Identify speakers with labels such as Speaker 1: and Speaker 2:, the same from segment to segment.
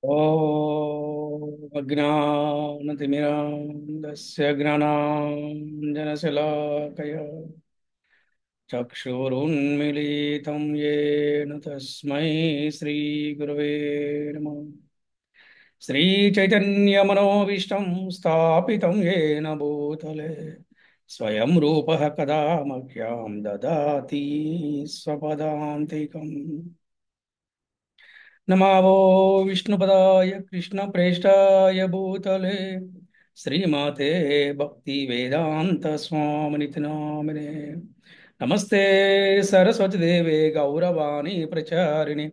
Speaker 1: ॐ अज्ञानतिमिरान्धस्य ज्ञानाञ्जनशलाकया चक्षुरुन्मीलितं येन तस्मै श्रीगुरवे नमः। श्रीचैतन्यमनोभीष्टं स्थापितं येन भूतले स्वयं रूपः कदा मह्यं ददाति स्वपदान्तिकम्। नमावो विष्णुपदाय कृष्णप्रेष्ठाय भूतले श्रीमते भक्तिवेदान्त स्वामिनिति नामिने। नमस्ते सरस्वती देवे गौरवाणी प्रचारिणे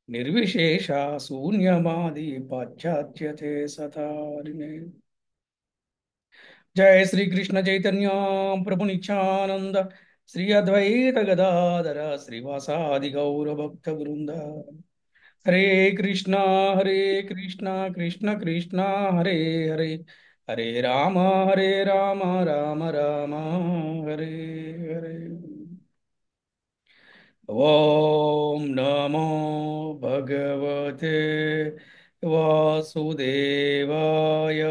Speaker 1: निर्विशेष शून्यवादी पाश्चात्य सतारिणे। जय श्री कृष्ण चैतन्य प्रभु नित्यानंद श्री अद्वैत गदाधर श्रीवासादि गौर भक्त वृंद। हरे कृष्णा कृष्ण कृष्णा हरे हरे, हरे राम राम राम हरे हरे। ओम नमो भगवते वासुदेवाय।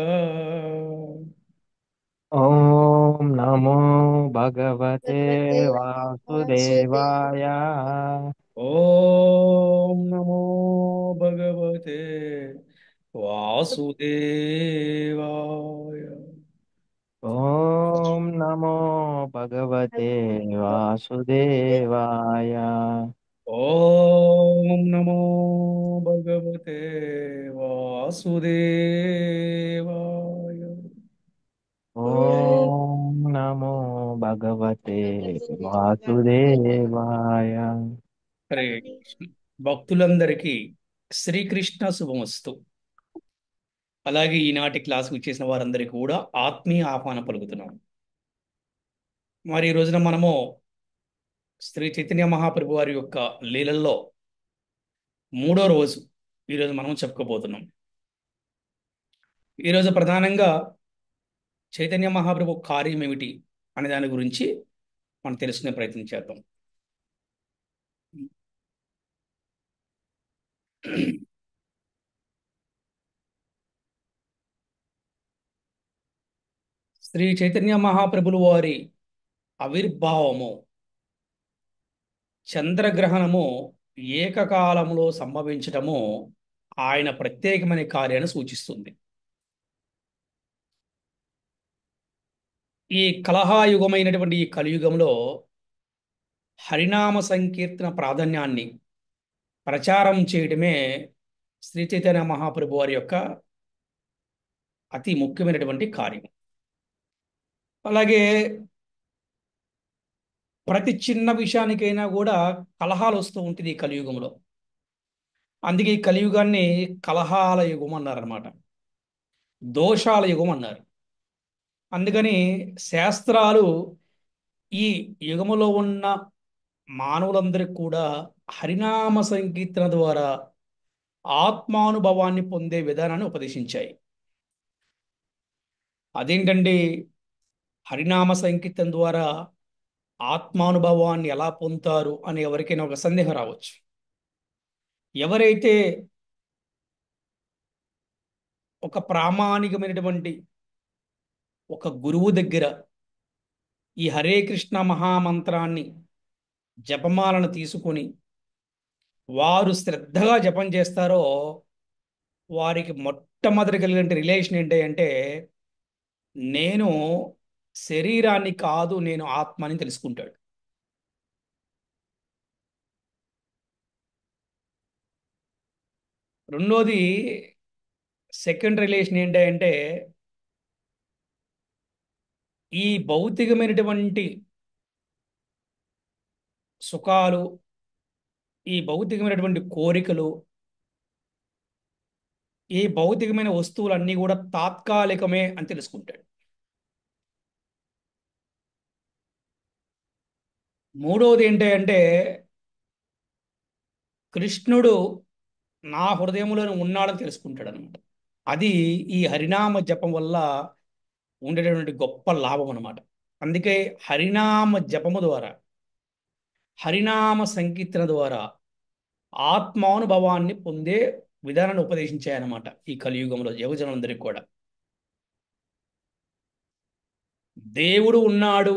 Speaker 2: ॐ नमो भगवते
Speaker 3: भगवते वासुदेव
Speaker 2: वासुदेवाय।
Speaker 1: ओम नमो भगवते वासुदेवाय।
Speaker 2: ॐ नमो भगवते वासुदेवाय।
Speaker 1: ओम नमो भगवते वासुदेवाय।
Speaker 2: ॐ नमो भगवते वासुदेवाय।
Speaker 1: హరే కృష్ణ. భక్తులందరికీ శ్రీకృష్ణ శుభమస్తు. అలాగే ఈనాటి క్లాసుకు చేసిన వారందరికీ కూడా ఆత్మీయ ఆహ్వానం పలుకుతున్నాం. మరి ఈ రోజున మనము శ్రీ చైతన్య మహాప్రభు వారి యొక్క లీలల్లో మూడో రోజు ఈరోజు మనం చెప్పుకోబోతున్నాం. ఈరోజు ప్రధానంగా చైతన్య మహాప్రభు కార్యం ఏమిటి అనే దాని గురించి మనం తెలుసుకునే ప్రయత్నం చేద్దాం. శ్రీ చైతన్య మహాప్రభులు వారి ఆవిర్భావము, చంద్రగ్రహణము ఏకకాలంలో సంభవించటము ఆయన ప్రత్యేకమైన కార్యాన్ని సూచిస్తుంది. ఈ కలహాయుగమైనటువంటి ఈ కలియుగంలో హరినామ సంకీర్తన ప్రాధాన్యాన్ని ప్రచారం చేయడమే శ్రీ చైతన్య మహాప్రభు వారి యొక్క అతి ముఖ్యమైనటువంటి కార్యం. అలాగే ప్రతి చిన్న విషయానికైనా కూడా కలహాలు వస్తూ ఉంటుంది ఈ కలియుగంలో. అందుకే ఈ కలియుగాన్ని కలహాల యుగం అన్నారనమాట, దోషాల యుగం అన్నారు. అందుకని శాస్త్రాలు ఈ యుగములో ఉన్న మానవులందరికీ కూడా హరినామ సంకీర్తన ద్వారా ఆత్మానుభవాన్ని పొందే విధానాన్ని ఉపదేశించాయి. అదేంటండి, హరినామ సంకీర్తన ద్వారా ఆత్మానుభవాన్ని ఎలా పొందుతారు అని ఎవరికైనా ఒక సందేహం రావచ్చు. ఎవరైతే ఒక ప్రామాణికమైనటువంటి ఒక గురువు దగ్గర ఈ హరే కృష్ణ మహామంత్రాన్ని, జపమాలను తీసుకొని వారు శ్రద్ధగా జపం చేస్తారో వారికి మొట్టమొదటి కలిగిన రిలేషన్ ఏంటి అంటే, నేను శరీరాన్ని కాదు, నేను ఆత్మని తెలుసుకుంటాడు. రెండోది, సెకండ్ రిలేషన్ ఏంటి అంటే, ఈ భౌతికమైనటువంటి సుఖాలు, ఈ భౌతికమైనటువంటి కోరికలు, ఈ భౌతికమైన వస్తువులన్నీ కూడా తాత్కాలికమే అని తెలుసుకుంటాడు. మూడవది ఏంటి అంటే, కృష్ణుడు నా హృదయంలోనే ఉన్నాడని తెలుసుకుంటాడు అనమాట. అది ఈ హరినామ జపం వల్ల ఉండేటటువంటి గొప్ప లాభం అనమాట. అందుకే హరినామ జపము ద్వారా, హరినామ సంకీర్తన ద్వారా ఆత్మానుభవాన్ని పొందే విధానాన్ని ఉపదేశించాయన్నమాట ఈ కలియుగంలో యువజనులందరికీ కూడా. దేవుడు ఉన్నాడు,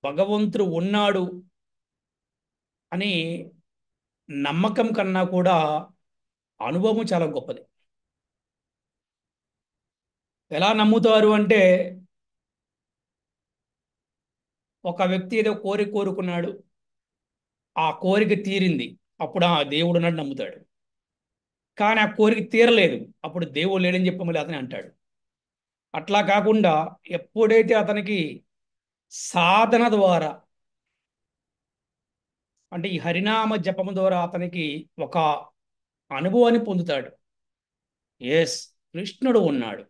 Speaker 1: భగవంతుడు ఉన్నాడు అని నమ్మకం కన్నా కూడా అనుభవం చాలా గొప్పది. ఎలా నమ్ముతారు అంటే, ఒక వ్యక్తి ఏదో కోరిక కోరుకున్నాడు, ఆ కోరిక తీరింది, అప్పుడు ఆ దేవుడు ఉన్నాడు నమ్ముతాడు. కానీ ఆ కోరిక తీరలేదు, అప్పుడు దేవుడు లేడని చెప్పి మళ్ళీ అతనే అంటాడు. అట్లా కాకుండా ఎప్పుడైతే అతనికి సాధన ద్వారా, అంటే ఈ హరినామ జపం ద్వారా అతనికి ఒక అనుభవాన్ని పొందుతాడు. ఎస్, కృష్ణుడు ఉన్నాడు,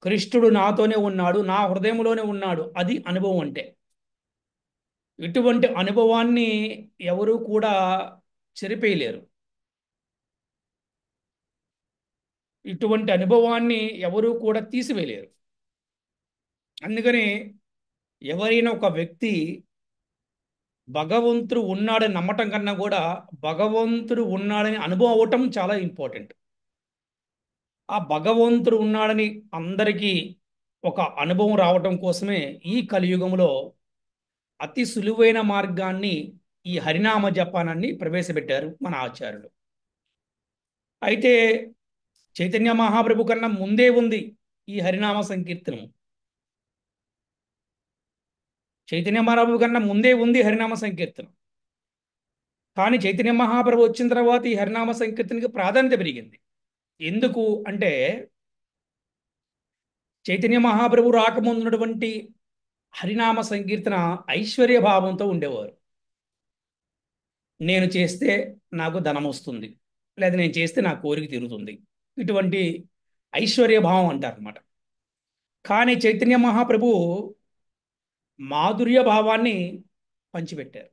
Speaker 1: కృష్ణుడు నాతోనే ఉన్నాడు, నా హృదయంలోనే ఉన్నాడు, అది అనుభవం అంటే. ఇటువంటి అనుభవాన్ని ఎవరు కూడా చెరిపేయలేరు. ఇటువంటి అనుభవాన్ని ఎవరు కూడా తీసివేయలేరు. అందుకని ఎవరైనా ఒక వ్యక్తి భగవంతుడు ఉన్నాడని నమ్మటం కన్నా కూడా భగవంతుడు ఉన్నాడని అనుభవం అవటం చాలా ఇంపార్టెంట్. ఆ భగవంతుడు ఉన్నాడని అందరికీ ఒక అనుభవం రావటం కోసమే ఈ కలియుగంలో అతి సులువైన మార్గాన్ని, ఈ హరినామ జపానాన్ని ప్రవేశపెట్టారు మన ఆచార్యులు. అయితే చైతన్య మహాప్రభు కన్నా ముందే ఉంది ఈ హరినామ సంకీర్తనం. చైతన్య మహాప్రభు కన్నా ముందే ఉంది హరినామ సంకీర్తనం. కానీ చైతన్య మహాప్రభు వచ్చిన తర్వాత ఈ హరినామ సంకీర్తనకి ప్రాధాన్యత పెరిగింది. ఎందుకు అంటే, చైతన్య మహాప్రభు రాకముందున్నటువంటి హరినామ సంకీర్తన ఐశ్వర్య భావంతో ఉండేవారు. నేను చేస్తే నాకు ధనం వస్తుంది, లేదా నేను చేస్తే నా కోరిక తీరుతుంది, ఇటువంటి ఐశ్వర్య భావం అంటారనమాట. కానీ చైతన్య మహాప్రభు మాధుర్య భావాన్ని పంచిపెట్టారు.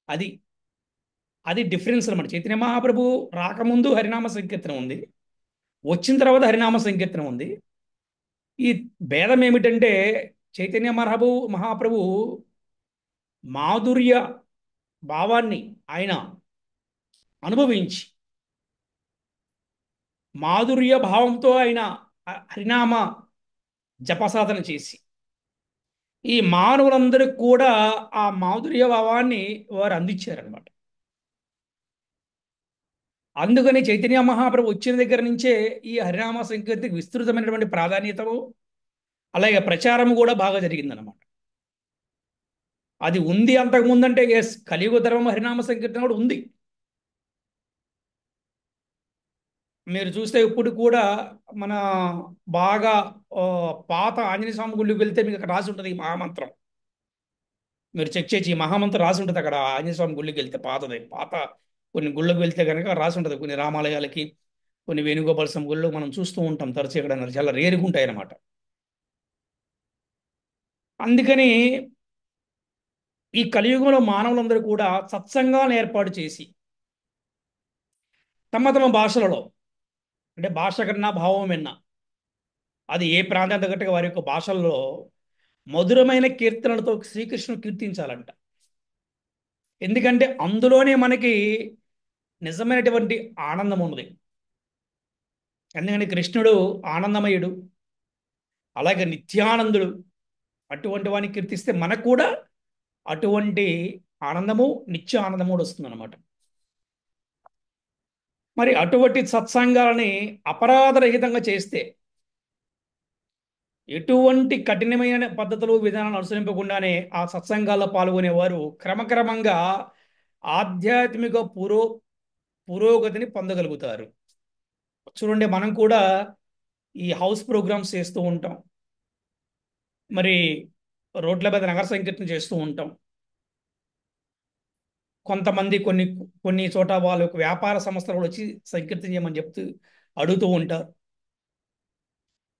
Speaker 1: అది అది డిఫరెన్స్ అనమాట. చైతన్య మహాప్రభు రాకముందు హరినామ సంకీర్తన ఉంది, వచ్చిన తర్వాత హరినామ సంకీర్తన ఉంది. ఈ భేదం ఏమిటంటే, చైతన్య మహాప్రభు మాధుర్య భావాన్ని ఆయన అనుభవించి, మాధుర్య భావంతో ఆయన హరినామ జపసాధన చేసి, ఈ మానవులందరికీ కూడా ఆ మాధుర్య భావాన్ని వారు అందించారనమాట. అందుకని చైతన్య మహాప్రభు వచ్చిన దగ్గర నుంచే ఈ హరినామ సంకీర్తనకి విస్తృతమైనటువంటి ప్రాధాన్యతము, అలాగే ప్రచారం కూడా బాగా జరిగిందనమాట. అది ఉంది అంతకుముందంటే, ఎస్, కలియుగ ధర్మం హరినామ సంకీర్తన కూడా ఉంది. మీరు చూస్తే ఇప్పుడు కూడా మన బాగా పాత ఆంజనేయ స్వామి గుళ్ళకి వెళ్తే మీకు అక్కడ రాసి ఉంటుంది ఈ మహామంత్రం. మీరు చెక్ చేసి, ఈ మహామంత్రం రాసి ఉంటుంది అక్కడ ఆంజనేయ స్వామి గుళ్ళకి వెళ్తే, పాత కొన్ని గుళ్ళకి వెళ్తే కనుక రాసి ఉంటుంది. కొన్ని రామాలయాలకి, కొన్ని వేణుగోపాల స్వామి గుళ్ళు మనం చూస్తూ ఉంటాం తరచు, ఇక్కడ చాలా రేరుగా ఉంటాయి అన్నమాట. అందుకని ఈ కలియుగంలో మానవులందరూ కూడా సత్సంగాలను ఏర్పాటు చేసి తమ తమ భాషలలో, అంటే భాష కన్నా భావం విన్నా, అది ఏ ప్రాంతం తగ్గట్టుగా వారి యొక్క భాషల్లో మధురమైన కీర్తనలతో శ్రీకృష్ణుడు కీర్తించాలంట. ఎందుకంటే అందులోనే మనకి నిజమైనటువంటి ఆనందం ఉన్నది. ఎందుకంటే కృష్ణుడు ఆనందమయుడు, అలాగే నిత్యానందుడు. అటువంటి వాడిని కీర్తిస్తే మనకు కూడా అటువంటి ఆనందము, నిత్య ఆనందము కూడా వస్తుందన్నమాట. మరి అటువంటి సత్సంగాలని అపరాధరహితంగా చేస్తే, ఎటువంటి కఠినమైన పద్ధతులు విధానాలు అనుసరింపకుండానే ఆ సత్సంగాల్లో పాల్గొనేవారు క్రమక్రమంగా ఆధ్యాత్మిక పురోగతిని పొందగలుగుతారు. చూడండి, మనం కూడా ఈ హౌస్ ప్రోగ్రామ్స్ చేస్తూ ఉంటాం, మరి రోడ్ల మీద నగర సంకీర్తన చేస్తూ ఉంటాం. కొంతమంది కొన్ని కొన్ని చోట వాళ్ళ యొక్క వ్యాపార సంస్థలు వచ్చి సంకీర్తన చేయమని చెప్తూ అడుగుతూ ఉంటారు.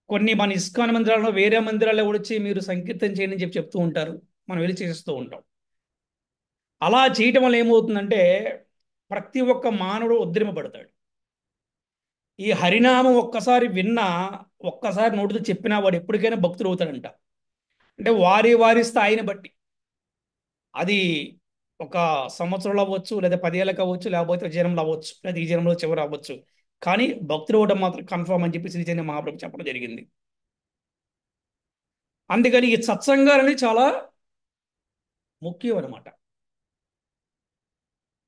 Speaker 1: కొన్ని మన ఇస్కాన్ మందిరాల్లో, వేరే మందిరాల్లో కూడా వచ్చి మీరు సంకీర్తన చేయండి అని చెప్తూ ఉంటారు. మనం వెళ్ళి చేస్తూ ఉంటాం. అలా చేయటం వల్ల ఏమవుతుందంటే, ప్రతి ఒక్క మానవుడు ఉద్రిమపడతాడు. ఈ హరినామం ఒక్కసారి విన్నా, ఒక్కసారి నోటితో చెప్పినా వాడు ఎప్పటికైనా భక్తుడు అవుతాడంట. అంటే వారి వారి స్థాయిని బట్టి, అది ఒక సంవత్సరంలో అవ్వచ్చు, లేదా 10 ఏళ్ళకి అవ్వచ్చు, లేకపోతే జనంలో అవ్వచ్చు, లేదా ఈ జనంలో చివరి అవ్వచ్చు. కానీ భక్తులు అవ్వడం మాత్రం కన్ఫర్మ్ అని చెప్పి శ్రీ చైతన్య మహాప్రభు చెప్పడం జరిగింది. అందుకని ఈ సత్సంగాలు అనేది చాలా ముఖ్యం అనమాట.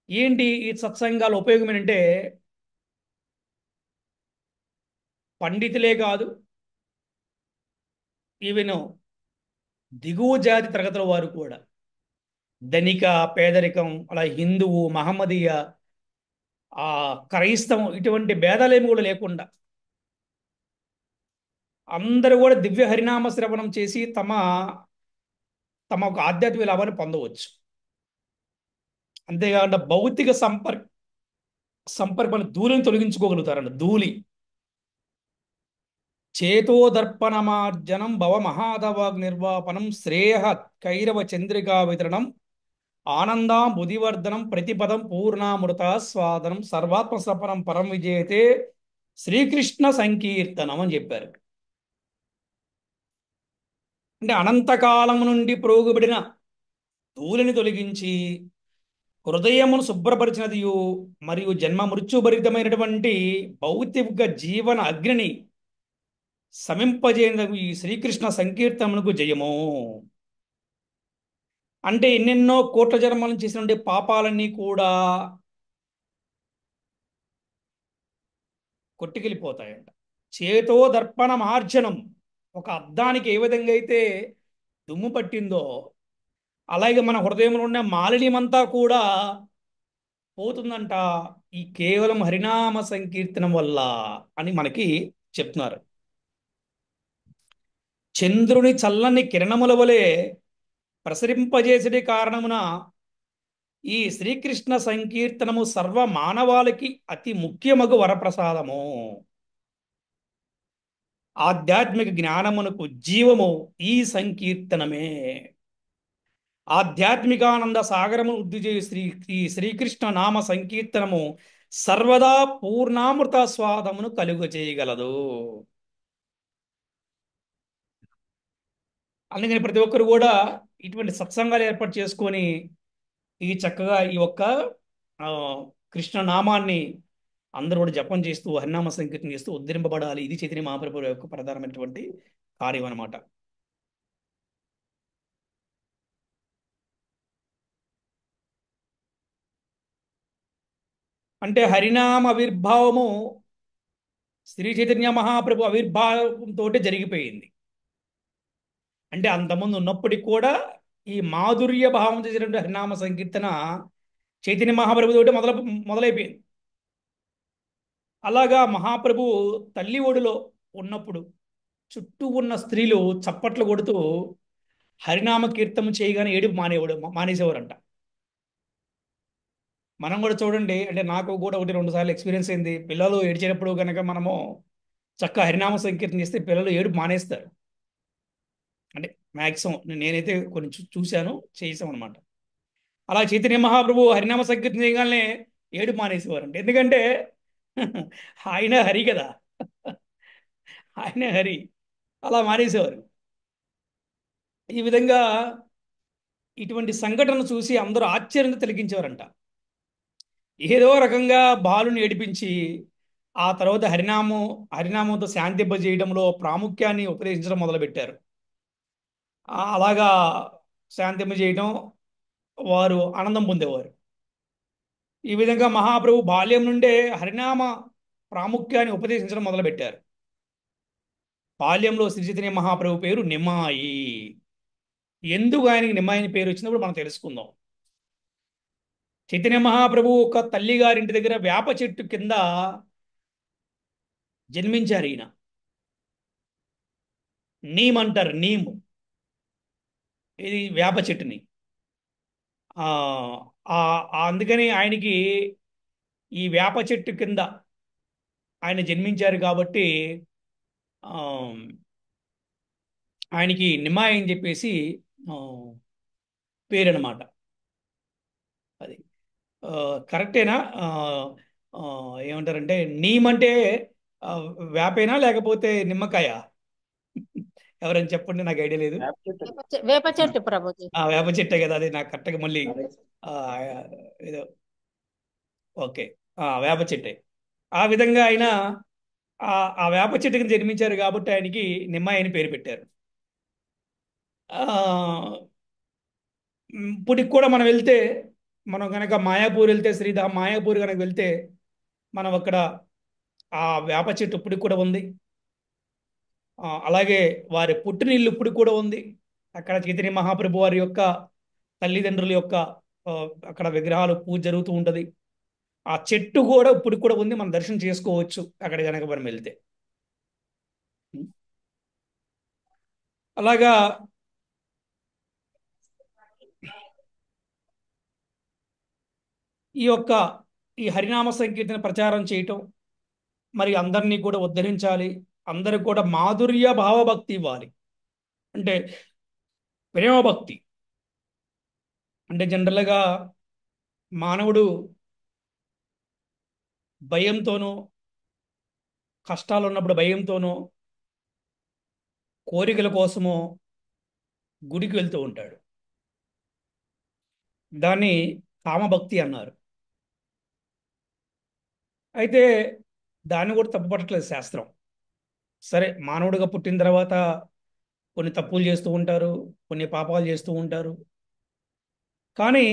Speaker 1: ఏంటి ఈ సత్సంగాల ఉపయోగం ఏంటంటే, పండితులే కాదు, ఈవెన్ దిగువ జాతి తరగతుల వారు కూడా, ధనిక పేదరికం, అలా హిందువు మహమ్మదీయ ఆ క్రైస్తవం ఇటువంటి భేదాలేమి కూడా లేకుండా అందరూ కూడా దివ్య హరినామ శ్రవణం చేసి తమ తమ ఒక ఆధ్యాత్మిక లాభాన్ని పొందవచ్చు. అంతేకాకుండా భౌతిక సంపర్కం ధూళిని తొలగించుకోగలుగుతారంట. ధూళి చేతో దర్పణమార్జనం భవ మహాదవాగ్ నిర్వాపనం శ్రేయ కైరవ చంద్రికా వితరణం ఆనందాం బుధివర్ధనం ప్రతిపదం పూర్ణామృత స్వాదనం సర్వాత్మ సపనం పరం విజేతే శ్రీకృష్ణ సంకీర్తనం అని చెప్పారు. అంటే అనంతకాలం నుండి ప్రోగుబడిన ధూళిని తొలగించి హృదయమును శుభ్రపరిచినదియు మరియు జన్మ మృత్యుభరితమైనటువంటి భౌతిక జీవన అగ్నిని శమింపజేయనగు ఈ శ్రీకృష్ణ సంకీర్తనకు జయము. అంటే ఎన్నెన్నో కోట్ల జన్మలను చేసినటువంటి పాపాలన్నీ కూడా కొట్టుకెళ్ళిపోతాయంట. చేతో దర్పణ మార్జనం, ఒక అద్దానికి ఏ విధంగా అయితే దుమ్ము పట్టిందో అలాగే మన హృదయంలో ఉన్న మాలిన్యమంతా కూడా పోతుందంట ఈ కేవలం హరినామ సంకీర్తనం వల్ల అని మనకి చెప్తున్నారు. చంద్రుని చల్లని కిరణముల వలె ప్రసరింపజేసే కారణమున ఈ శ్రీకృష్ణ సంకీర్తనము సర్వ మానవాళికి అతి ముఖ్యమగు వరప్రసాదము. ఆధ్యాత్మిక జ్ఞానమునకు జీవము ఈ సంకీర్తనమే. ఆధ్యాత్మికానంద సాగరమును వృద్ధి చేయు ఈ శ్రీకృష్ణ నామ సంకీర్తనము సర్వదా పూర్ణామృత స్వాదమును కలుగ చేయగలదు. అందుకని ప్రతి ఒక్కరు కూడా ఇటువంటి సత్సంగాలు ఏర్పాటు చేసుకొని ఈ చక్కగా ఈ ఒక్క ఆ, కృష్ణ నామాన్ని అందరూ కూడా జపం చేస్తూ హరినామ సంకీర్తన చేస్తూ ఉద్ధరింపబడాలి. ఇది చైతన్య మహాప్రభువు యొక్క ప్రధానమైనటువంటి కార్యం అన్నమాట. అంటే హరినామ ఆవిర్భావము శ్రీ చైతన్య మహాప్రభు ఆవిర్భావంతో జరిగిపోయింది. అంటే అంతకుముందు ఉన్నప్పటికీ కూడా ఈ మాధుర్య భావం చేసినటువంటి హరినామ సంకీర్తన చైతన్య మహాప్రభు తోటి మొదలైపోయింది. అలాగా మహాప్రభు తల్లి ఒడిలో ఉన్నప్పుడు చుట్టూ ఉన్న స్త్రీలు చప్పట్లు కొడుతూ హరినామ కీర్తన చేయగానే ఏడుపు మానేసేవారంట. మనం కూడా చూడండి, అంటే నాకు కూడా 1-2 సార్లు ఎక్స్పీరియన్స్ అయింది. పిల్లలు ఏడ్చేటప్పుడు కనుక మనము చక్కగా హరినామ సంకీర్తన చేస్తే పిల్లలు ఏడుపు మానేస్తారు. అంటే మ్యాక్సిమం నేనైతే కొన్ని చూశాను, చేసాం అనమాట. అలా చైతన్య మహాప్రభు హరినామ సంకీర్తన చేయగానే ఏడుపు మానేసేవారంట. ఎందుకంటే ఆయన హరి కదా, ఆయన హరి. అలా మానేసేవారు. ఈ విధంగా ఇటువంటి సంఘటనలు చూసి అందరూ ఆశ్చర్యంగా తిలకించేవారంట. ఏదో రకంగా బాలుని ఏడిపించి ఆ తర్వాత హరినామంతో శాంతింపజేయడంలో ప్రాముఖ్యాన్ని ఉపదేశించడం మొదలుపెట్టారు. అలాగా శాంతింపజేయడం వారు ఆనందం పొందేవారు. ఈ విధంగా మహాప్రభు బాల్యం నుండే హరినామ ప్రాముఖ్యాన్ని ఉపదేశించడం మొదలుపెట్టారు. బాల్యంలో శ్రీ చైతన్య మహాప్రభు పేరు నిమ్మాయి. ఎందుకు ఆయనకి నిమ్మాయిని పేరు వచ్చినప్పుడు మనం తెలుసుకుందాం. చైతన్య మహాప్రభు ఒక తల్లి గారింటి దగ్గర వేప చెట్టు కింద జన్మించారు. ఈయన నీమ్ అంటారు, నీమ్. ఇది వేప చెట్టుని. ఆ ఆ అందుకని ఆయనకి ఈ వేప చెట్టు కింద ఆయన జన్మించారు కాబట్టి ఆ, ఆయనకి నిమ్మాయి అని చెప్పేసి ఆ, పేరు అనమాట. అది ఆ, కరెక్టేనా? ఆ, ఏమంటారంటే నీమ్ అంటే ఆ, వేపేనా లేకపోతే నిమ్మకాయ? ఎవరైనా చెప్పండి, నాకు ఐడియా లేదు.
Speaker 4: వేప చెట్టు ప్రభుజీ.
Speaker 1: వేప చెట్టే కదా, అది నాకు కరెక్ట్గా మళ్ళీ ఆ, ఏదో ఓకే, వేప చెట్టే. ఆ విధంగా ఆయన ఆ వేప చెట్టుకి జన్మించారు కాబట్టి ఆయనకి నిమ్మాయి అని పేరు పెట్టారు. ఆ, ఇప్పటికి కూడా మనం వెళ్తే, మనం కనుక మాయాపూర్ వెళ్తే, శ్రీధామ్ మాయాపూర్ కనుక వెళ్తే, మనం అక్కడ ఆ వేప చెట్టు ఇప్పటికి కూడా ఉంది. అలాగే వారి పుట్టినిల్లు ఇప్పటికి కూడా ఉంది. అక్కడ చైతన్య మహాప్రభు వారి యొక్క తల్లిదండ్రుల యొక్క ఆ, అక్కడ విగ్రహాలు పూజ జరుగుతూ ఉంటది. ఆ చెట్టు కూడా ఇప్పుడు కూడా ఉంది, మనం దర్శనం చేసుకోవచ్చు అక్కడ కనుక మనం వెళ్తే. అలాగా ఈ యొక్క ఈ హరినామ సంకీర్తన ప్రచారం చేయటం, మరి అందరినీ కూడా ఉద్ధరించాలి, అందరికి కూడా మాధుర్య భావభక్తి ఇవ్వాలి. అంటే ప్రేమభక్తి అంటే జనరల్గా మానవుడు భయంతోనో, కష్టాలు ఉన్నప్పుడు భయంతోనో, కోరికల కోసమో గుడికి వెళ్తూ ఉంటాడు. దాన్ని కామభక్తి అన్నారు. అయితే దాన్ని కూడా తప్పుపట్టట్లేదు శాస్త్రం. సరే, మానవుడిగా పుట్టిన తర్వాత కొన్ని తప్పులు చేస్తూ ఉంటారు, కొన్ని పాపాలు చేస్తూ ఉంటారు. కానీ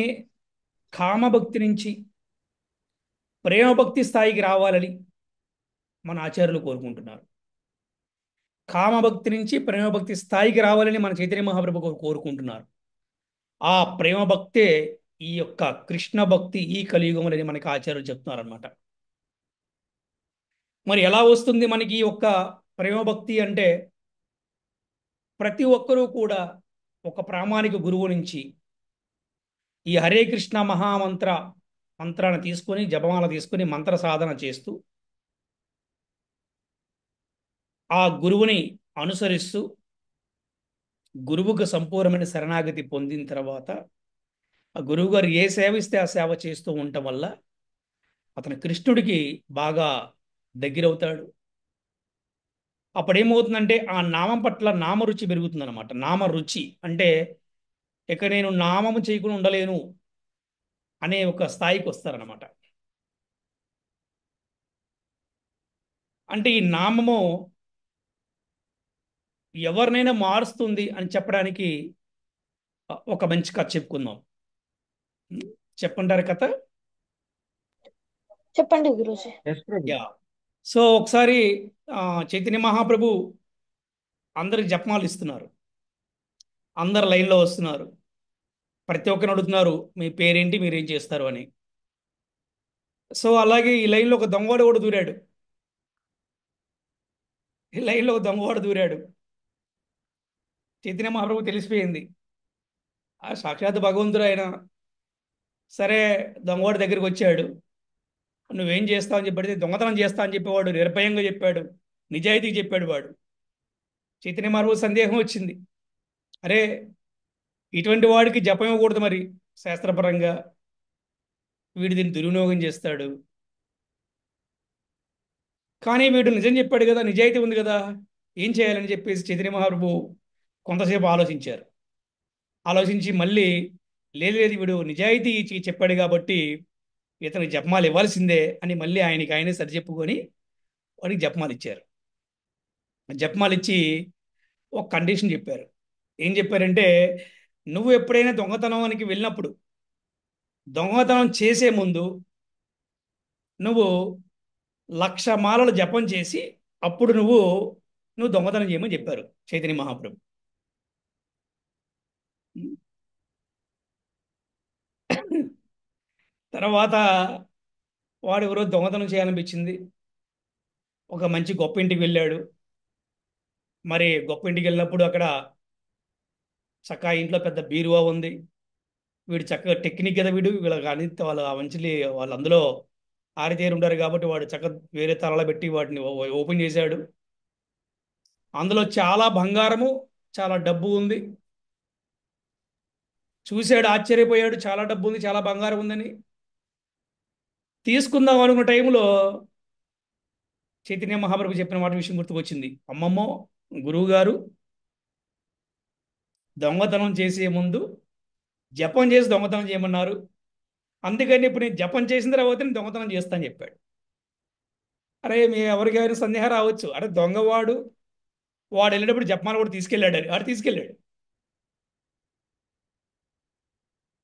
Speaker 1: కామభక్తి నుంచి ప్రేమభక్తి స్థాయికి రావాలని మన ఆచార్యులు కోరుకుంటున్నారు. కామభక్తి నుంచి ప్రేమభక్తి స్థాయికి రావాలని మన చైతన్య మహాప్రభు కోరుకుంటున్నారు. ఆ ప్రేమభక్తే ఈ యొక్క కృష్ణ భక్తి ఈ కలియుగం అనేది మనకి ఆచార్యులు చెప్తున్నారు అనమాట. మరి ఎలా వస్తుంది మనకి ఈ యొక్క ప్రేమభక్తి అంటే, ప్రతి ఒక్కరూ కూడా ఒక ప్రామాణిక గురువు నుంచి ఈ హరే కృష్ణ మంత్రాన్ని తీసుకొని, జపమాల తీసుకొని మంత్ర సాధన చేస్తూ ఆ గురువుని అనుసరిస్తూ గురువుకు సంపూర్ణమైన శరణాగతి పొందిన తర్వాత ఆ గురువు గారు ఏ సేవ ఇస్తే ఆ సేవ చేస్తూ ఉండటం వల్ల అతను కృష్ణుడికి బాగా దగ్గరవుతాడు. అప్పుడేమవుతుందంటే ఆ నామం పట్ల నామరుచి పెరుగుతుంది అనమాట. నామరుచి అంటే ఇక నేను నామము చేయకుండా ఉండలేను అనే ఒక స్థాయికి వస్తారనమాట. అంటే ఈ నామము ఎవరినైనా మారుస్తుంది అని చెప్పడానికి ఒక మంచి కథ చెప్పుకుందాం. చెప్పంటారు కథ?
Speaker 4: చెప్పండి గురూజీ.
Speaker 2: ఎస్ ప్రభు.
Speaker 1: యా. సో ఒకసారి చైతన్య మహాప్రభు అందరికి జపమాలు ఇస్తున్నారు. అందరు లైన్లో వస్తున్నారు. ప్రతి ఒక్కరిని అడుగుతున్నారు, మీ పేరేంటి, మీరు ఏం చేస్తారు అని. సో అలాగే ఈ లైన్లో ఒక దొంగవాడు కూడా దూరాడు. ఈ లైన్లో ఒక దొంగవాడు దూరాడు. చైతన్య మహాప్రభు తెలిసిపోయింది, ఆ సాక్షాత్ భగవంతుడు ఆయన. సరే, దొంగవాడి దగ్గరికి వచ్చాడు. నువ్వేం చేస్తావు అని చెప్పి, దొంగతనం చేస్తా అని చెప్పేవాడు నిర్భయంగా చెప్పాడు, నిజాయితీగా చెప్పాడు వాడు. చైతన్య మహాప్రభు సందేహం వచ్చింది, అరే ఇటువంటి వాడికి జపం ఇవ్వకూడదు మరి శాస్త్రపరంగా, వీడు దీన్ని దుర్వినియోగం చేస్తాడు. కానీ వీడు నిజం చెప్పాడు కదా, నిజాయితీ ఉంది కదా, ఏం చేయాలని చెప్పేసి చైతన్య మహాప్రభు కొంతసేపు ఆలోచించారు. ఆలోచించి మళ్ళీ లేదు లేదు, వీడు నిజాయితీ చెప్పాడు కాబట్టి ఇతనికి జపమాలు ఇవ్వాల్సిందే అని మళ్ళీ ఆయనే సరిచెప్పుకొని వాడికి జపమాలు ఇచ్చారు. జపమాలు ఇచ్చి ఒక కండిషన్ చెప్పారు. ఏం చెప్పారంటే, నువ్వు ఎప్పుడైనా దొంగతనానికి వెళ్ళినప్పుడు దొంగతనం చేసే ముందు నువ్వు 1,00,000 మాలలు జపం చేసి అప్పుడు నువ్వు దొంగతనం చేయమని చెప్పారు చైతన్య మహాప్రభు. తర్వాత వాడు ఎవరో దొంగతనం చేయాలనిపించింది. ఒక మంచి గొప్ప ఇంటికి వెళ్ళాడు. మరి గొప్ప ఇంటికి వెళ్ళినప్పుడు అక్కడ చక్కగా ఇంట్లో పెద్ద బీరువా ఉంది. వీడు చక్కగా టెక్నిక్ కదా, వీళ్ళకి అనిత వాళ్ళు ఆ మంచి వాళ్ళు అందులో ఆరితేరి ఉంటారు కాబట్టి వాడు చక్కగా వేరే తరాల పెట్టి వాటిని ఓపెన్ చేశాడు. అందులో చాలా బంగారము, చాలా డబ్బు ఉంది. చూశాడు, ఆశ్చర్యపోయాడు, చాలా డబ్బు ఉంది, చాలా బంగారం ఉందని. తీసుకుందాం అనుకున్న టైంలో చైతన్య మహాప్రభు చెప్పిన మాట విషయం గుర్తుకొచ్చింది. అమ్మమ్మో, గురువు గారు దొంగతనం చేసే ముందు జపం చేసి దొంగతనం చేయమన్నారు. అందుకని ఇప్పుడు నేను జపం చేసిన తర్వాత నేను దొంగతనం చేస్తాను చెప్పాడు. అరే మీ ఎవరికైనా సందేహం రావచ్చు, అరే దొంగవాడు వాడు వెళ్ళేటప్పుడు జపమాల కూడా తీసుకెళ్ళాడు అని. వాడు తీసుకెళ్ళాడు.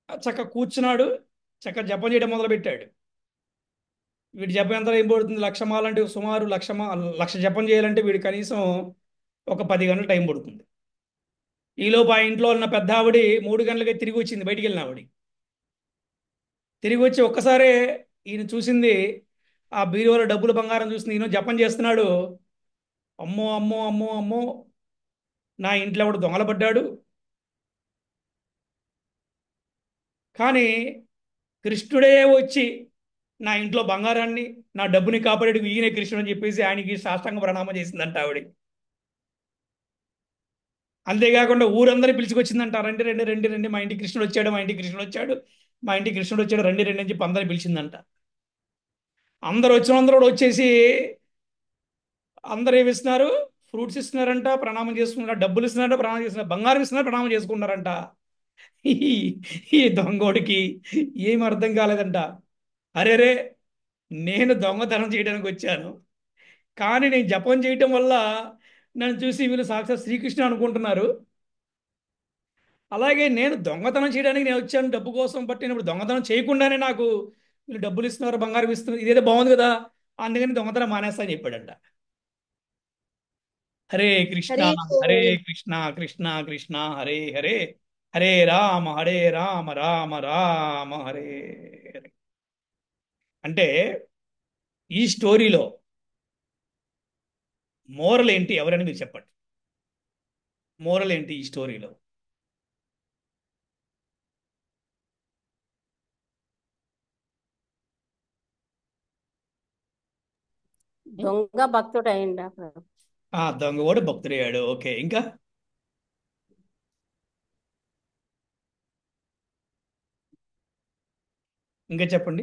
Speaker 1: చక్క కూర్చున్నాడు, చక్క జపం చేయడం మొదలుపెట్టాడు. వీడి జపం ఎంత ఏం పడుతుంది? 1,00,000 మాల అంటే సుమారు 1,00,000 జపం చేయాలంటే వీడు కనీసం ఒక 10 గంటలు టైం పడుతుంది. ఈలోపు ఆ ఇంట్లో ఉన్న పెద్ద ఆవిడ 3 గంటలకే తిరిగి వచ్చింది. బయటికి వెళ్ళిన ఆవిడ తిరిగి వచ్చి ఒక్కసారే ఈయన చూసింది, ఆ బీరువాలో డబ్బులు బంగారం చూసింది. ఈయన జపం చేస్తున్నాడు. అమ్మో అమ్మో అమ్మో అమ్మో, నా ఇంట్లో ఒకడు దొంగల పడ్డాడు. కానీ కృష్ణుడే వచ్చి నా ఇంట్లో బంగారాన్ని, నా డబ్బుని కాపాడేడు ఈయనే కృష్ణుడు అని చెప్పేసి ఆయనకి సాష్టాంగ ప్రణామం చేసిందంట ఆవిడ. అంతేకాకుండా ఊరందరూ పిలుచుకొచ్చిందంట. రండి రండి రండి రండి, మా ఇంటికి కృష్ణుడు వచ్చాడు, మా ఇంటికి కృష్ణుడు వచ్చాడు, మా ఇంటికి కృష్ణుడు వచ్చాడు, రండి రండి అని చెప్పి అందరిని పిలిచిందంట. అందరు వచ్చిన అందరూ కూడా వచ్చేసి అందరూ ఏమి ఇస్తున్నారు? ఫ్రూట్స్ ఇస్తున్నారంట, ప్రణామం చేసుకున్నారంట, డబ్బులు ఇస్తున్నారంట, ప్రణామం చేస్తున్నారు, బంగారం ఇస్తున్నారు, ప్రణామం చేసుకున్నారంట. ఈ ఈ దొంగోడికి ఏం అర్థం కాలేదంట. అరే రే, నేను దొంగతనం చేయడానికి వచ్చాను, కానీ నేను జపం చేయటం వల్ల నన్ను చూసి వీళ్ళు సాక్షాత్ శ్రీకృష్ణ అనుకుంటున్నారు. అలాగే నేను దొంగతనం చేయడానికి నేను వచ్చాను డబ్బు కోసం, బట్ నేను ఇప్పుడు దొంగతనం చేయకుండానే నాకు వీళ్ళు డబ్బులు ఇస్తున్నారు, బంగారం ఇస్తున్నారు, ఇదేదో బాగుంది కదా, అందుకని దొంగతనం మానేస్తా అని చెప్పాడంట. హరే కృష్ణ
Speaker 4: హరి
Speaker 1: హరే
Speaker 4: ఓం.
Speaker 1: కృష్ణ కృష్ణ కృష్ణ హరే హరే, హరే రామ రామ రామ హరే హరే. అంటే ఈ స్టోరీలో మోరల్ ఏంటి? ఎవరైనా మీరు చెప్పండి. మోరల్ ఏంటి ఈ స్టోరీలో?
Speaker 4: దొంగ భక్తుడు అయిందా ప్రభు?
Speaker 1: దొంగవాడు భక్తుడయ్యాడు. ఓకే, ఇంకా ఇంకా చెప్పండి.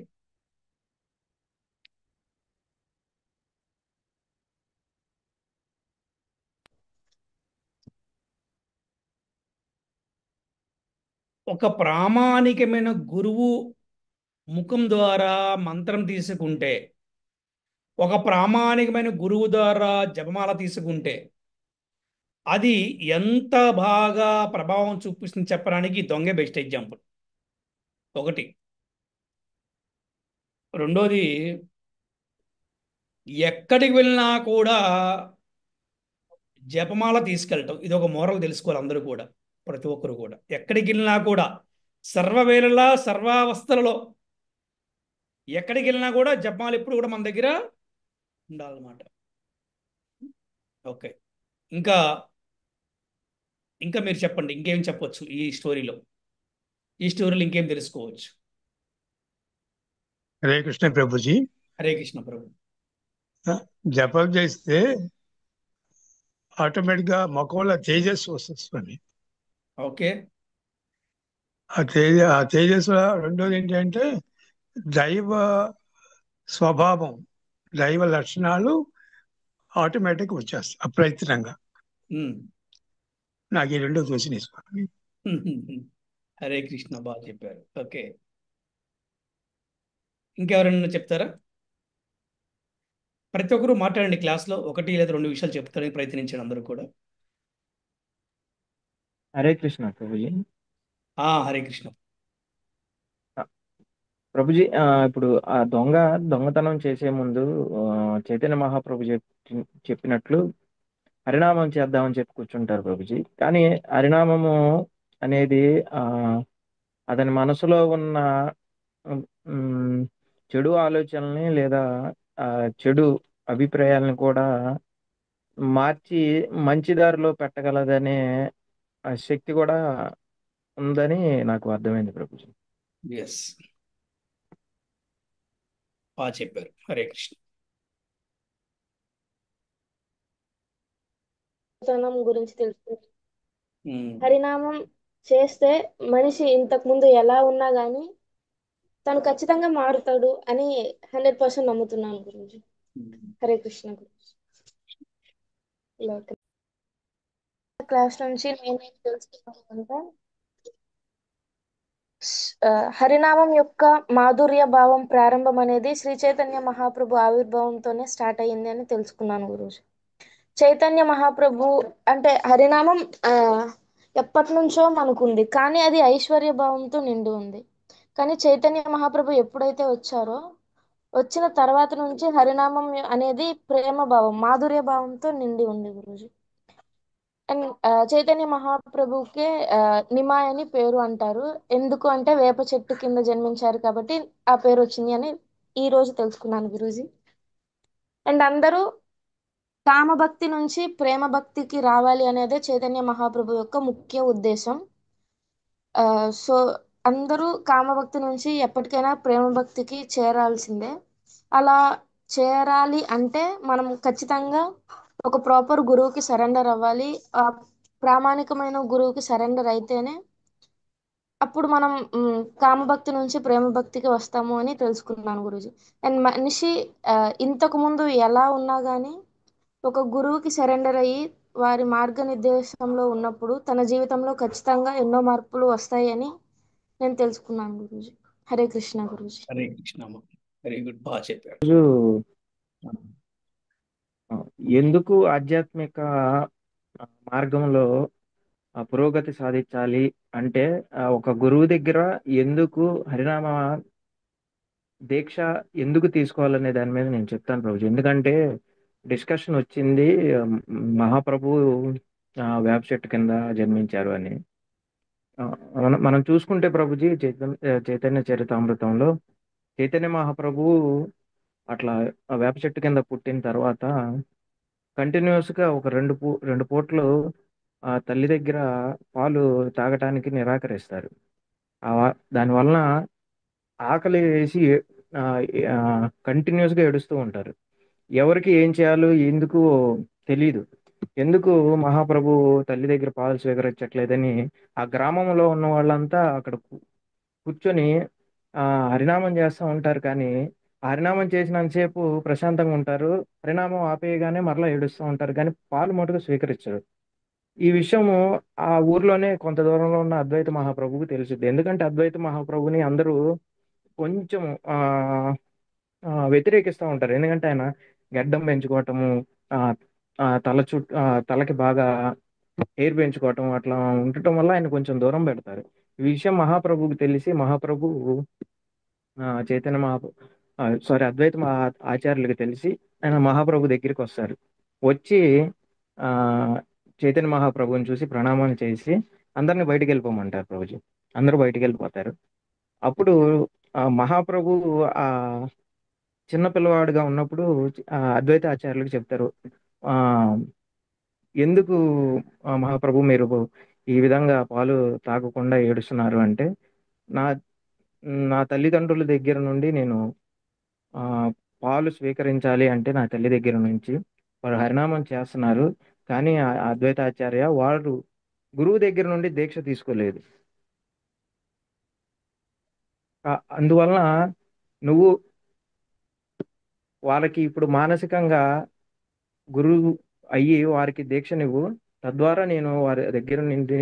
Speaker 1: ఒక ప్రామాణికమైన గురువు ముఖం ద్వారా మంత్రం తీసుకుంటే, ఒక ప్రామాణికమైన గురువు ద్వారా జపమాల తీసుకుంటే అది ఎంత బాగా ప్రభావం చూపిస్తుంది చెప్పడానికి ఈ దొంగే బెస్ట్ ఎగ్జాంపుల్. ఒకటి. రెండోది, ఎక్కడికి వెళ్ళినా కూడా జపమాల తీసుకెళ్ళటం, ఇది ఒక మోరల్ తెలుసుకోవాలి అందరూ కూడా. ప్రతి ఒక్కరు కూడా ఎక్కడికి వెళ్ళినా కూడా సర్వవేళలా సర్వావస్థలలో ఎక్కడికి వెళ్ళినా కూడా జపమాల ఎప్పుడు కూడా మన దగ్గర ఉండాలన్నమాట. ఓకే, ఇంకా ఇంకా మీరు చెప్పండి, ఇంకేం చెప్పొచ్చు ఈ స్టోరీలో ఇంకేం తెలుసుకోవచ్చు?
Speaker 3: హరే కృష్ణ ప్రభుజీ.
Speaker 1: హరే కృష్ణ ప్రభు.
Speaker 3: జపం చేస్తే ఆటోమేటిక్ గా ముఖంలో తేజస్సు వస్తుంది స్వామి.
Speaker 1: ఓకే.
Speaker 3: ఆ తేజస్సు రెండోది ఏంటంటే దైవ స్వభావం, దైవ లక్షణాలు ఆటోమేటిక్ వచ్చేస్తాయి అప్రయత్నంగా.
Speaker 1: ఉమ్.
Speaker 3: నాకు ఈ రెండో చూసినాయి స్వామి.
Speaker 1: హరే కృష్ణ, బాగా చెప్పారు. ఓకే, ఇంకెవరైనా చెప్తారా? ప్రతి ఒక్కరు మాట్లాడండి క్లాస్లో, 1 లేదా 2 విషయాలు చెప్తానికి ప్రయత్నించండి అందరూ కూడా.
Speaker 2: హరే కృష్ణ ప్రభుజీ.
Speaker 1: హరే కృష్ణ.
Speaker 2: ప్రభుజీ, ఇప్పుడు ఆ దొంగతనం చేసే ముందు చైతన్య మహాప్రభు చెప్పినట్లు హరినామం చేద్దామని చెప్పి కూర్చుంటారు ప్రభుజీ. కానీ హరినామము అనేది అతని మనసులో ఉన్న ఉమ్, చెడు ఆలోచనల్ని లేదా ఆ చెడు అభిప్రాయాలను కూడా మార్చి మంచి దారిలో పెట్టగలదనే ఆ శక్తి కూడా ఉందని నాకు అర్థమైంది ప్రభుజీ.
Speaker 1: ఎస్, బాగా చెప్పారు. హరే కృష్ణ.
Speaker 5: తనం గురించి తెలుసుకుంటాం.
Speaker 1: ఉమ్.
Speaker 5: హరినామం చేస్తే మనిషి ఇంతకు ముందు ఎలా ఉన్నా గానీ తను ఖచ్చితంగా మారుతాడు అని 100% నమ్ముతున్నాను గురించి. హరే కృష్ణ గురించి క్లాస్ నుంచి నేనేం తెలుసుకున్నాను అంటే హరినామం యొక్క మాధుర్య భావం ప్రారంభం అనేది శ్రీ చైతన్య మహాప్రభు ఆవిర్భావంతోనే స్టార్ట్ అయ్యింది అని తెలుసుకున్నాను గురూజీ. చైతన్య మహాప్రభు అంటే హరినామం ఎప్పటి నుంచో మనకుంది, కానీ అది ఐశ్వర్య భావంతో నిండి ఉంది. కానీ చైతన్య మహాప్రభు ఎప్పుడైతే వచ్చారో వచ్చిన తర్వాత నుంచి హరినామం అనేది ప్రేమ భావం, మాధుర్య భావంతో నిండి ఉంది గురూజీ. అండ్ చైతన్య మహాప్రభుకే నిమాయ్ అని పేరు అంటారు. ఎందుకు అంటే వేప చెట్టు కింద జన్మించారు కాబట్టి ఆ పేరు వచ్చింది అని ఈ రోజు తెలుసుకున్నాను గురూజీ. అండ్ అందరూ కామభక్తి నుంచి ప్రేమ భక్తికి రావాలి అనేదే చైతన్య మహాప్రభు యొక్క ముఖ్య ఉద్దేశం. సో అందరూ కామభక్తి నుంచి ఎప్పటికైనా ప్రేమ భక్తికి చేరాల్సిందే. అలా చేరాలి అంటే మనం ఖచ్చితంగా ఒక ప్రాపర్ గురువుకి సరెండర్ అవ్వాలి. ఆ ప్రామాణికమైన గురువుకి సరెండర్ అయితేనే అప్పుడు మనం కామభక్తి నుంచి ప్రేమ భక్తికి వస్తాము అని తెలుసుకున్నాను గురూజీ. అండ్ మనిషి ఇంతకు ముందు ఎలా ఉన్నా కానీ ఒక గురువుకి సరెండర్ అయ్యి వారి మార్గనిర్దేశంలో ఉన్నప్పుడు తన జీవితంలో ఖచ్చితంగా ఎన్నో మార్పులు వస్తాయని నేను తెలుసుకున్నాను గురూజీ. హరే కృష్ణ గురూజీ.
Speaker 1: హరే కృష్ణ. వెరీ గుడ్, బాగా చెప్పారు.
Speaker 2: రోజు ఆ, ఎందుకు ఆధ్యాత్మిక మార్గంలో పురోగతి సాధించాలి అంటే ఒక గురువు దగ్గర ఎందుకు హరినామ దీక్ష ఎందుకు తీసుకోవాలనే దాని మీద నేను చెప్తాను ప్రభుజీ. ఎందుకంటే డిస్కషన్ వచ్చింది మహాప్రభు వేప చెట్టు కింద జన్మించారు అని. మనం చూసుకుంటే ప్రభుజీ చైతన్య చరితామృతంలో చైతన్య మహాప్రభు అట్లా ఆ వేప చెట్టు కింద పుట్టిన తర్వాత కంటిన్యూస్ గా ఒక రెండు పూటలు ఆ తల్లి దగ్గర పాలు తాగటానికి నిరాకరిస్తారు. దాని వలన ఆకలి వేసి కంటిన్యూస్ గా ఏడుస్తూ ఉంటారు. ఎవరికి ఏం చేయాలో ఎందుకు తెలియదు. ఎందుకు మహాప్రభు తల్లి దగ్గర పాలు స్వీకరించట్లేదని ఆ గ్రామంలో ఉన్న వాళ్ళంతా అక్కడ కూర్చొని ఆ హరినామం చేస్తూ ఉంటారు. కానీ ఆ హరినామం చేసినంతసేపు ప్రశాంతంగా ఉంటారు. హరినామం ఆపేయగానే మరలా ఏడుస్తూ ఉంటారు, కానీ పాలు మటుకు స్వీకరించరు. ఈ విషయము ఆ ఊర్లోనే కొంత దూరంలో ఉన్న అద్వైత మహాప్రభువుకు తెలుసుద్ది. ఎందుకంటే అద్వైత మహాప్రభుని అందరూ కొంచెం వ్యతిరేకిస్తూ ఉంటారు. ఎందుకంటే ఆయన గడ్డం పెంచుకోవటము, ఆ తల చుట్టూ తలకి బాగా హెయిర్ పెంచుకోవటం అట్లా ఉండటం వల్ల ఆయన కొంచెం దూరం పెడతారు. ఈ విషయం మహాప్రభువుకి తెలిసి మహాప్రభు చైతన్య సారీ అద్వైత ఆచార్యులకి తెలిసి ఆయన మహాప్రభు దగ్గరికి వస్తారు. వచ్చి ఆ చైతన్య మహాప్రభుని చూసి ప్రణామాలు చేసి అందరిని బయటికి వెళ్ళిపోమంటారు ప్రభుజీ. అందరూ బయటికి వెళ్ళిపోతారు. అప్పుడు మహాప్రభు ఆ చిన్న పిల్లవాడుగా ఉన్నప్పుడు అద్వైత ఆచార్యులకు చెప్తారు, ఆ ఎందుకు మహాప్రభు మీరు ఈ విధంగా పాలు తాగకుండా ఏడుస్తున్నారు అంటే, నా నా తల్లిదండ్రుల దగ్గర నుండి నేను ఆ పాలు స్వీకరించాలి అంటే నా తల్లి దగ్గర నుంచి వారు హరినామం చేస్తున్నారు. కానీ ఆ అద్వైతాచార్య వారు గురువు దగ్గర నుండి దీక్ష తీసుకోలేదు. అందువలన నువ్వు వాళ్ళకి ఇప్పుడు మానసికంగా గురువు అయ్యి వారికి దీక్షనివ్వు, తద్వారా నేను వారి దగ్గర నుండి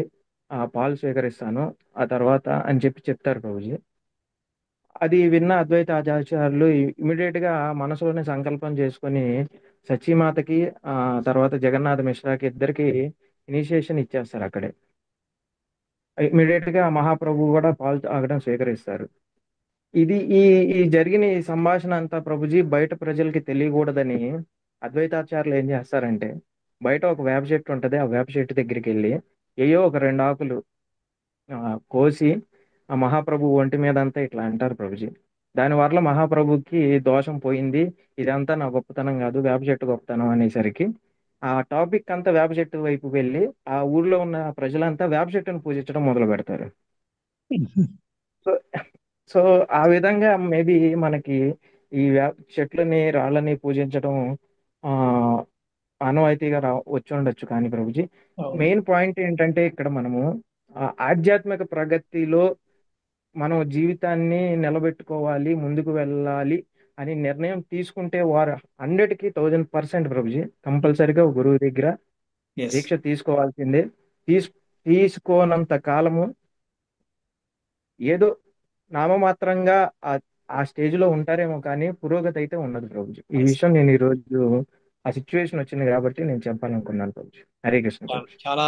Speaker 2: ఆ పాలు స్వీకరిస్తాను ఆ తర్వాత అని చెప్తారు ప్రభుజీ. అది విన్న అద్వైత ఆచార్యులు ఇమీడియట్ గా మనసులోనే సంకల్పం చేసుకొని సచీమాతకి తర్వాత జగన్నాథ మిశ్రాకి ఇద్దరికి ఇనిషియేషన్ ఇచ్చేస్తారు అక్కడే. ఇమీడియట్ గా మహాప్రభు కూడా పాలు తాగడం స్వీకరిస్తారు. ఇది ఈ ఈ జరిగిన ఈ సంభాషణ అంతా ప్రభుజీ బయట ప్రజలకి తెలియకూడదని అద్వైతాచార్యులు ఏం చేస్తారంటే, బయట ఒక వేప చెట్టు ఉంటది, ఆ వేప చెట్టు దగ్గరికి వెళ్ళి ఏయో ఒక రెండు ఆకులు కోసి ఆ మహాప్రభు ఒంటి మీద అంతా ఇట్లా అంటారు ప్రభుజీ. దాని వల్ల మహాప్రభుకి దోషం పోయింది, ఇదంతా నా గొప్పతనం కాదు వేప చెట్టు గొప్పతనం అనేసరికి ఆ టాపిక్ అంతా వేప చెట్టు వైపు వెళ్ళి ఆ ఊర్లో ఉన్న ప్రజలంతా వేప చెట్టును పూజించడం మొదలు పెడతారు. సో సో ఆ విధంగా మేబీ మనకి ఈ వేప చెట్లని రాళ్ళని పూజించడం ఆ ఆనవాయితీగా వచ్చి ఉండొచ్చు. కానీ ప్రభుజీ మెయిన్ పాయింట్ ఏంటంటే ఇక్కడ మనము ఆధ్యాత్మిక ప్రగతిలో మనం జీవితాన్ని నిలబెట్టుకోవాలి, ముందుకు వెళ్ళాలి అని నిర్ణయం తీసుకుంటే వారు 100కి 1000% ప్రభుజీ కంపల్సరిగా గురువు దగ్గర
Speaker 1: ఎస్.
Speaker 2: దీక్ష తీసుకోవాల్సిందే. తీస్ తీసుకోనంత కాలము ఏదో నామమాత్రంగా ఆ ఆ స్టేజ్ లో ఉంటారేమో కానీ పురోగతి అయితే ఉండదు ప్రభుజీ. ఈ విషయం నేను ఈ రోజు ఆ సిచ్యువేషన్ వచ్చింది కాబట్టి నేను చెప్పాలనుకున్నాను ప్రభుజీ. హరే కృష్ణ ప్రభుజీ.
Speaker 1: చాలా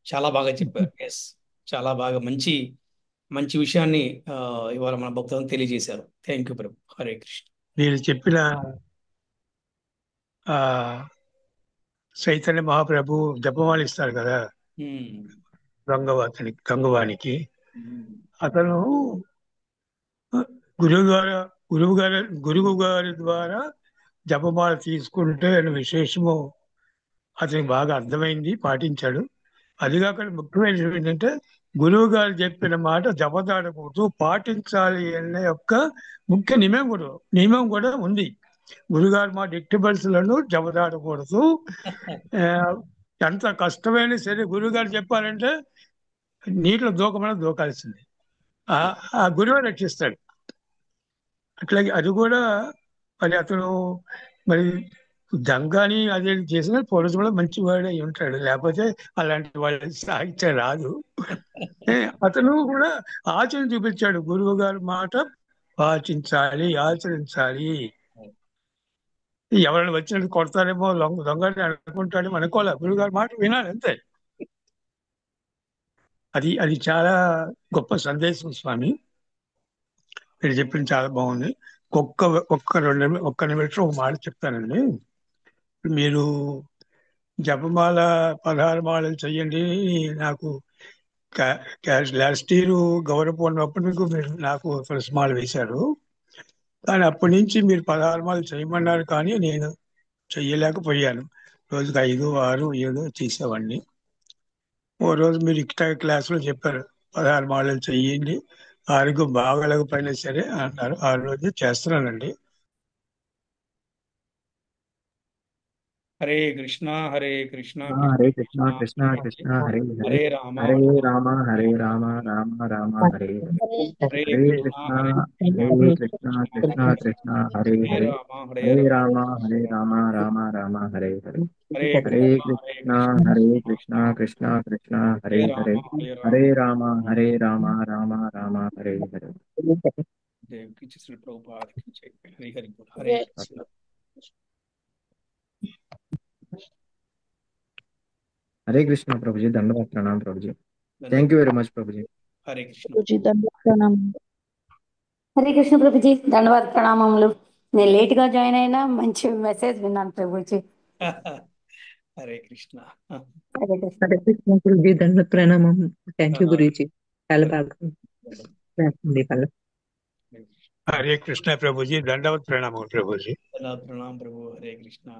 Speaker 1: చాలా బాగా చెప్పారు. ఎస్, చాలా బాగా మంచి మంచి విషయాన్ని ఇవాళ మన భక్తులను తెలియజేశారు. థ్యాంక్ యూ ప్రభు. హరే కృష్ణ.
Speaker 3: మీరు చెప్పిన ఆ చైతన్య మహాప్రభు జపమాల ఇస్తారు కదా
Speaker 1: ఉమ్.
Speaker 3: గంగవానికి.
Speaker 1: ఉమ్.
Speaker 3: అతను గురువు గారు గురువు గారి ద్వారా జపమాల తీసుకుంటే అనే విశేషము అతనికి బాగా అర్థమైంది, పాటించాడు. అది కాకుండా ముఖ్యమైన విషయం ఏంటంటే గురువు గారు చెప్పిన మాట జపదాడకూడదు, పాటించాలి అనే యొక్క ముఖ్య నియమం కూడా ఉంది. గురుగారు మాట ఎట్టిబల్సులను జపదాడకూడదు. ఆ, ఎంత కష్టమైనా సరే గురువుగారు చెప్పాలంటే నీటిలో దూకమని దూకాల్సింది. ఆ ఆ గురువే రక్షిస్తాడు. అట్లాగే అది కూడా మరి అతను మరి దంగాని అదే చేసిన పూర్వజంలో మంచి వాడే అయి ఉంటాడు, లేకపోతే అలాంటి వాళ్ళ సాహిత్యం రాదు. అతను కూడా ఆచరణ చూపించాడు. గురువు గారి మాట పాటించాలి, ఆచరించాలి. ఎవరైనా వచ్చినట్టు కొడతారేమో దొంగని అనుకుంటాడేమో అనుకోలే, గురువు గారి మాట వినాలి అంతే. అది చాలా గొప్ప సందేశం స్వామి. మీరు చెప్పింది చాలా బాగుంది. ఒక్క నిమిషం ఒక మాట చెప్తానండి. మీరు జపమాల 16 మాలలు చెయ్యండి. నాకు లాస్ట్ ఇయర్ గౌరవ ఉన్నప్పుడు మీరు నాకు తులసి మాల వేశారు. కానీ అప్పటి నుంచి మీరు 16 మాలలు చేయమన్నారు, కానీ నేను చెయ్యలేకపోయాను. రోజుకి 5, 6, 7 చేసేవాడిని. ఓ రోజు మీరు ఇక్తా క్లాసులో చెప్పారు 16 మాలలు చెయ్యండి, ఆరోగ్యం బాగలేకపోయినా సరే అన్నారు. ఆ రోజు చేస్తున్నానండి.
Speaker 1: హరే కృష్ణ హరే కృష్ణ
Speaker 2: హరే కృష్ణ
Speaker 1: కృష్ణ
Speaker 2: కృష్ణ కృష్ణ హరే హరే,
Speaker 1: హరే రామ
Speaker 2: హరే రామ హరే రామ రామ రామ హరే హరే,
Speaker 1: హరే
Speaker 2: హరే
Speaker 1: కృష్ణ
Speaker 2: కృష్ణ
Speaker 1: హరే
Speaker 2: హరే కృష్ణ కృష్ణ కృష్ణ హరే
Speaker 1: హరే
Speaker 2: హరే,
Speaker 1: రామ
Speaker 2: హరే రామ హరే రామ రామ రామ హరే హరే,
Speaker 1: హరే
Speaker 2: హరే
Speaker 1: కృష్ణ
Speaker 2: కృష్ణ హరే కృష్ణ కృష్ణ కృష్ణ హరే హరే, హరే రామ హరే రామ రామ రామ హరే హరే.
Speaker 1: దేవకి శ్రీ ప్రభుపాద की जय. హరి హరి బోల్. Hare Krishna.
Speaker 2: Hare Krishna Prabhuji. ధన్యవాద ప్రణాం Prabhuji. Thank you very much Prabhuji.
Speaker 1: Hare Krishna.
Speaker 4: Hare Krishna Prabhuji, ధన్యవాద ప్రణామములు. నేను లేట్గా జాయిన్ అయినా మంచి మెసేజ్ విన్నాను ప్రభుజీ.
Speaker 1: హరే కృష్ణ.
Speaker 4: హరే కృష్ణ.
Speaker 6: హరే కృష్ణ గురుజీ, దండ ప్రణామం. థ్యాంక్ యూ గురూజీ, చాలా బాగా ఉంది పల్ల.
Speaker 3: హరే కృష్ణ ప్రభుజీ, దండవత్ ప్రణామం ప్రభుజీ.
Speaker 1: ప్రణాम प्रभु. हरे कृष्णा.